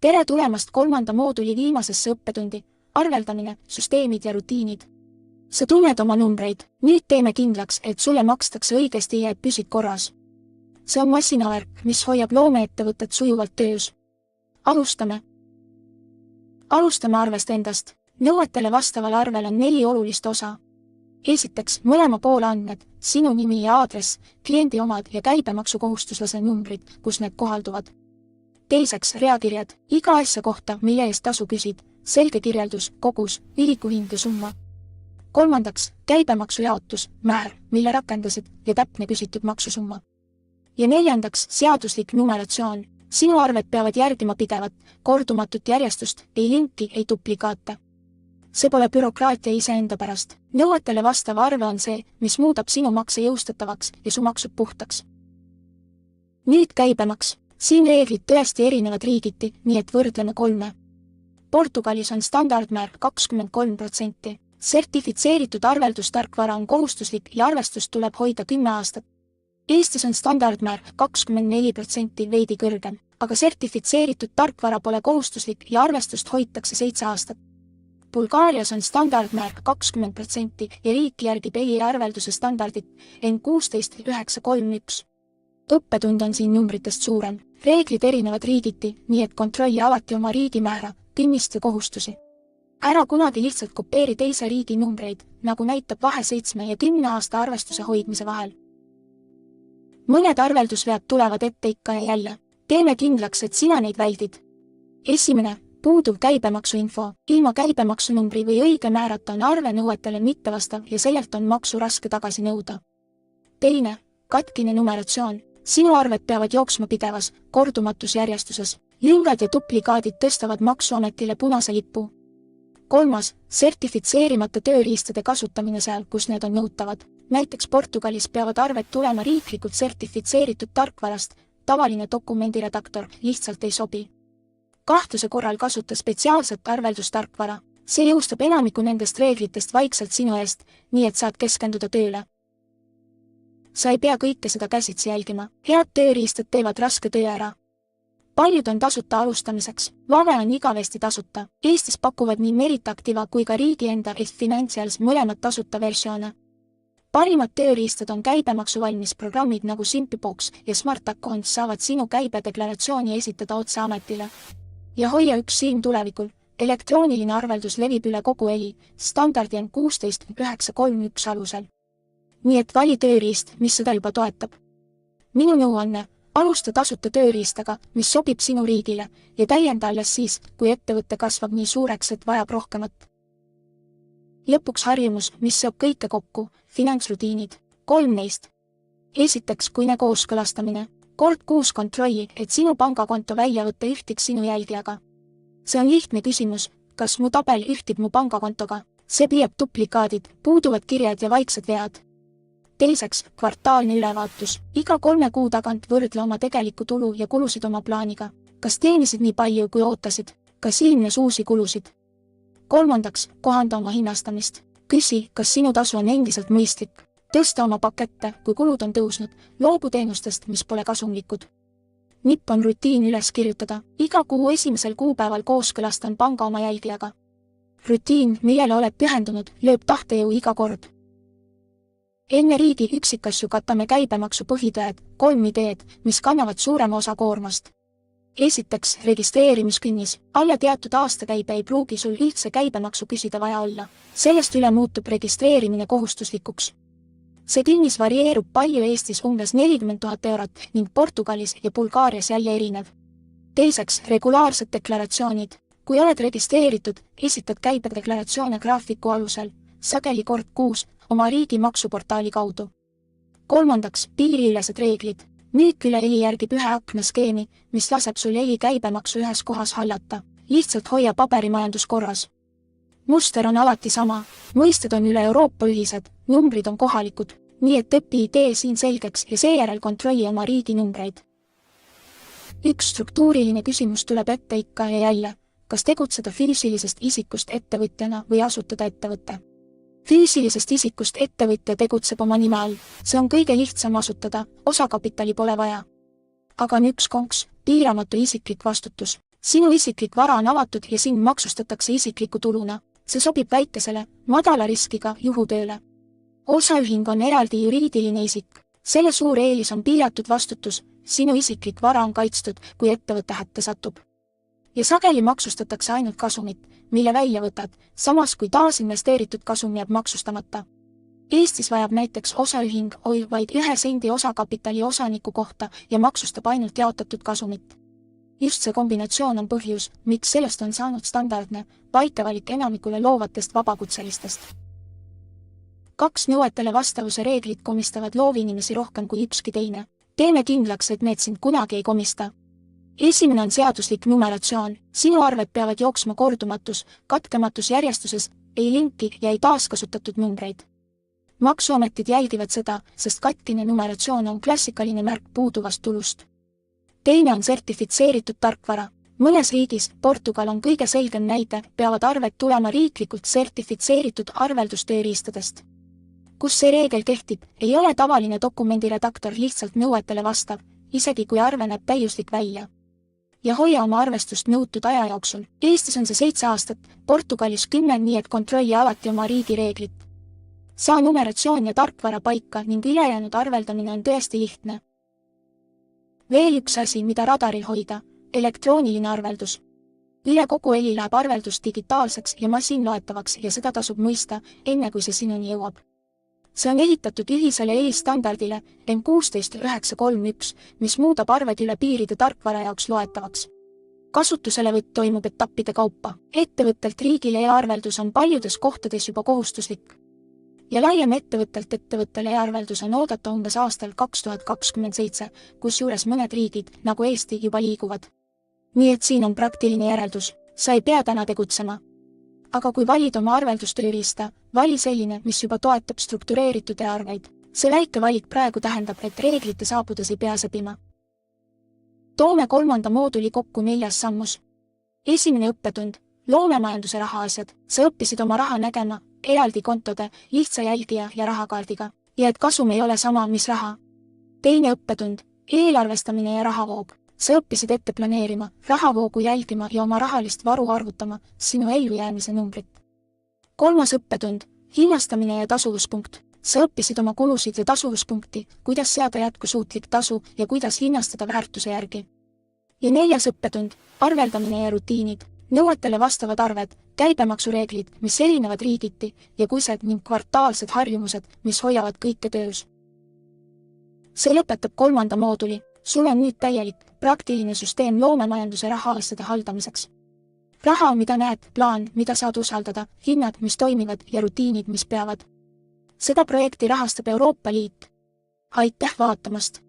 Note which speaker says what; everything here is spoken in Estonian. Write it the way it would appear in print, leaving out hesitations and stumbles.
Speaker 1: Tere tulemast 3. mooduli viimasesse õppetundi, arveldamine, süsteemid ja rutiinid. Sa tunned oma numbreid, nüüd teeme kindlaks, et sulle makstakse õigesti ja et püsid korras. See on masinavärk, mis hoiab loomeettevõtet sujuvalt töös. Alustame arvest endast. Nõuetele vastaval arvel on 4 olulist osa. Esiteks, mõlema poole andmed, sinu nimi ja aadress, kliendi omad ja käibemaksukohustuslase numbrid, kus need kohalduvad. Teiseks, reakirjad, iga asja kohta, mille eest tasu küsid, selge kirjeldus, kogus, ühikuhind ja summa. Kolmandaks, käibemaksujaotus, määr, mille rakendasid ja täpne küsitud maksusumma. Ja neljandaks, seaduslik numeratsioon. Sinu arved peavad järgima pidevat, kordumatut järjestust, ei linki, ei duplikaate. See pole bürokraatia iseenda pärast. Nõuetele vastav arve on see, mis muudab sinu makse jõustatavaks ja su maksud puhtaks. Nüüd käibemaks. Siin reeglid tõesti erinevad riigiti, nii et võrdleme 3. Portugalis on standardmäär 23%. Sertifitseeritud arveldustarkvara on kohustuslik ja arvestust tuleb hoida 10 aastat. Eestis on standardmäär 24% veidi kõrgem, aga sertifitseeritud tarkvara pole kohustuslik ja arvestust hoitakse 7 aastat. Bulgaarias on standardmäär 20% ja riik järgib e-arvelduse standardit N16-931. Õppetund on siin numbritest suurem. Reeglid erinevad riigiti, nii et kontrolli alati oma riigi määra, künnist ja kohustusi. Ära kunagi lihtsalt kopeeri teise riigi numbreid, nagu näitab vahe 7 ja 10 aasta arvestuse hoidmise vahel. Mõned arveldusvead tulevad ette ikka ja jälle. Teeme kindlaks, et sina neid väldid. Esimene, puuduv käibemaksuinfo. Ilma käibemaksunumbri või õige määrata on arve nõuetele mittevastav ja sellelt on maksu raske tagasi nõuda. Teine, katkine numeratsioon. Sinu arved peavad jooksma pidevas, kordumatus järjestuses. Lüngad ja duplikaadid tõstavad maksuametile punase lipu. Kolmas, sertifitseerimata tööriistade kasutamine seal, kus need on nõutavad. Näiteks Portugalis peavad arved tulema riiklikult sertifitseeritud tarkvarast, tavaline dokumendiredaktor lihtsalt ei sobi. Kahtluse korral kasuta spetsiaalset arveldustarkvara. See jõustab enamiku nendest reeglitest vaikselt sinu eest, nii et saad keskenduda tööle. Sa ei pea kõike seda käsitsi jälgima. Head tööriistad teevad raske töö ära. Paljud on tasuta alustamiseks. Vave on igavesti tasuta. Eestis pakuvad nii Meritactiva kui ka riigi enda Financials mõlemad tasuta versioone. Parimad tööriistad on käibemaksuvalmis programmid nagu Simpibox ja Smart Account saavad sinu käibedeklaratsiooni esitada otse ametile. Ja hoia üks silm tulevikul. Elektrooniline arveldus levib üle kogu EI, standardi N16-931 alusel. Nii et vali tööriist, mis seda juba toetab. Minu nõuanne, alusta tasuta tööriistaga, mis sobib sinu riigile ja täienda alles siis, kui ettevõtte kasvab nii suureks, et vajab rohkemat. Lõpuks harjumus, mis seob kõike kokku, finantsrutiinid, 3 neist. Esiteks, kuine kooskõlastamine. Kord kuus kontrolli, et sinu pangakonto väljavõte ühtiks sinu jälgijaga. See on lihtne küsimus, kas mu tabel ühtib mu pangakontoga. See püüab duplikaadid, puuduvad kirjad ja vaiksed vead. Teiseks, kvartaalne ülevaatus. Iga 3 kuu tagant võrdle oma tegelikku tulu ja kulusid oma plaaniga. Kas teenisid nii palju, kui ootasid? Kas ilmnes uusi kulusid? Kolmandaks, kohanda oma hinnastamist. Küsi, kas sinu tasu on endiselt mõistlik. Tõsta oma pakette, kui kulud on tõusnud. Loobu teenustest, mis pole kasumlikud. Nipp on rutiin üles kirjutada. Iga kuu 1. kuupäeval kooskõlastan panga oma jälgijaga. Rutiin, millele oled pühendunud, lööb tahtejõu iga kord. Enne riigi üksikasju katame käibemaksu põhitõed, 3 ideed, mis kannavad suurema osa koormast. Esiteks, registreerimiskünnis. Alla teatud aastakäibe ei pruugi sul üldse käibemaksu küsida vaja olla. Sellest üle muutub registreerimine kohustuslikuks. See künnis varieerub palju Eestis umbes 40 000 eurot ning Portugalis ja Bulgaarias jälle erinev. Teiseks, regulaarsed deklaratsioonid. Kui oled registreeritud, esitad käibedeklaratsioone graafiku alusel, sageli kord kuus, oma riigi maksuportaali kaudu. Kolmandaks, piiriülesed reeglid. Müük üle EI järgib ühe akna skeemi, mis laseb sul EI käibemaksu ühes kohas hallata. Lihtsalt hoia paberimajandus korras. Muster on alati sama. Mõisted on üle Euroopa ühised, numbrid on kohalikud. Nii et õpi idee siin selgeks ja seejärel kontrolli oma riigi numbreid. Üks struktuuriline küsimus tuleb ette ikka ja jälle. Kas tegutseda füüsilisest isikust ettevõtjana või asutada ettevõtte? Füüsilisest isikust ettevõtja tegutseb oma nime all. See on kõige lihtsam asutada, osakapitali pole vaja. Aga on üks konks, piiramatu isiklik vastutus. Sinu isiklik vara on avatud ja sind maksustatakse isikliku tuluna. See sobib väikesele, madala riskiga juhutööle. Osaühing on eraldi juriidiline isik. Selle suur eelis on piiratud vastutus, sinu isiklik vara on kaitstud, kui ettevõtte hätta satub. Ja sageli maksustatakse ainult kasumit, mille välja võtad, samas kui taasinvesteeritud kasum jääb maksustamata. Eestis vajab näiteks osaühing OÜ vaid 1 sendi osakapitali osaniku kohta ja maksustab ainult jaotatud kasumit. Just see kombinatsioon on põhjus, miks sellest on saanud standardne, vaitevalik enamikule loovatest vabakutselistest. 2 nõuetele vastavuse reeglid komistavad loovinimesi rohkem kui ükski teine. Teeme kindlaks, et need sind kunagi ei komista. Esimene on seaduslik numeratsioon. Sinu arved peavad jooksma kordumatus, katkematus järjestuses, ei linki ja ei taaskasutatud numbreid. Maksuametid jälgivad seda, sest kattine numeratsioon on klassikaline märk puuduvast tulust. Teine on sertifitseeritud tarkvara. Mõnes riigis, Portugal on kõige selgem näide, peavad arved tulema riiklikult sertifitseeritud arveldustööriistadest. Kus see reegel kehtib, ei ole tavaline dokumendiredaktor lihtsalt nõuetele vastav, isegi kui arve näeb täiuslik välja. Ja hoia oma arvestust nõutud aja jooksul. Eestis on see 7 aastat, Portugalis 10, nii et kontrolli alati oma riigi reeglit. Saa numeratsioon ja tarkvara paika ning ülejäänud arveldamine on tõesti lihtne. Veel üks asi, mida radaril hoida, elektrooniline arveldus. Üle kogu eli läheb arveldus digitaalseks ja masinloetavaks ja seda tasub mõista, enne kui see sinuni jõuab. See on ehitatud ühisele eelistandardile M16-931, mis muudab arved üle piiride tarkvara jaoks loetavaks. Kasutuselevõtt toimub etappide kaupa. Ettevõttelt riigile e-arveldus on paljudes kohtades juba kohustuslik. Ja laiem ettevõttelt ettevõttele e-arveldus on oodata umbes aastal 2027, kusjuures mõned riigid, nagu Eesti, juba liiguvad. Nii et siin on praktiline järeldus. Sa ei pea täna tegutsema. Aga kui valid oma arveldustööriista, vali selline, mis juba toetab struktureeritud e-arveid. See väike valik praegu tähendab, et reeglite saabudes ei pea sõbima. Toome 3. mooduli kokku 4 sammus. Esimene õppetund, loomemajanduse rahaasjad. Sa õppisid oma raha nägema, eraldi kontode, lihtsa jälgija ja rahakaardiga. Ja et kasum ei ole sama, mis raha. Teine õppetund, eelarvestamine ja rahavoog. Sa õppisid ette planeerima, rahavoogu jälgima ja oma rahalist varu arvutama, sinu ellujäämise numbrit. 3. õppetund, hinnastamine ja tasuvuspunkt. Sa õppisid oma kulusid ja tasuvuspunkti, kuidas seada jätkusuutlik tasu ja kuidas hinnastada väärtuse järgi. Ja 4. õppetund, arveldamine ja rutiinid. Nõuetele vastavad arved, käibemaksureeglid, mis erinevad riigiti ja kuised ning kvartaalsed harjumused, mis hoiavad kõike töös. See lõpetab 3. mooduli. Sul on nüüd täielik, praktiline süsteem loomemajanduse rahaasjade haldamiseks. Raha, mida näed, plaan, mida saad usaldada, hinnad, mis toimivad ja rutiinid, mis peavad. Seda projekti rahastab Euroopa Liit. Aitäh vaatamast!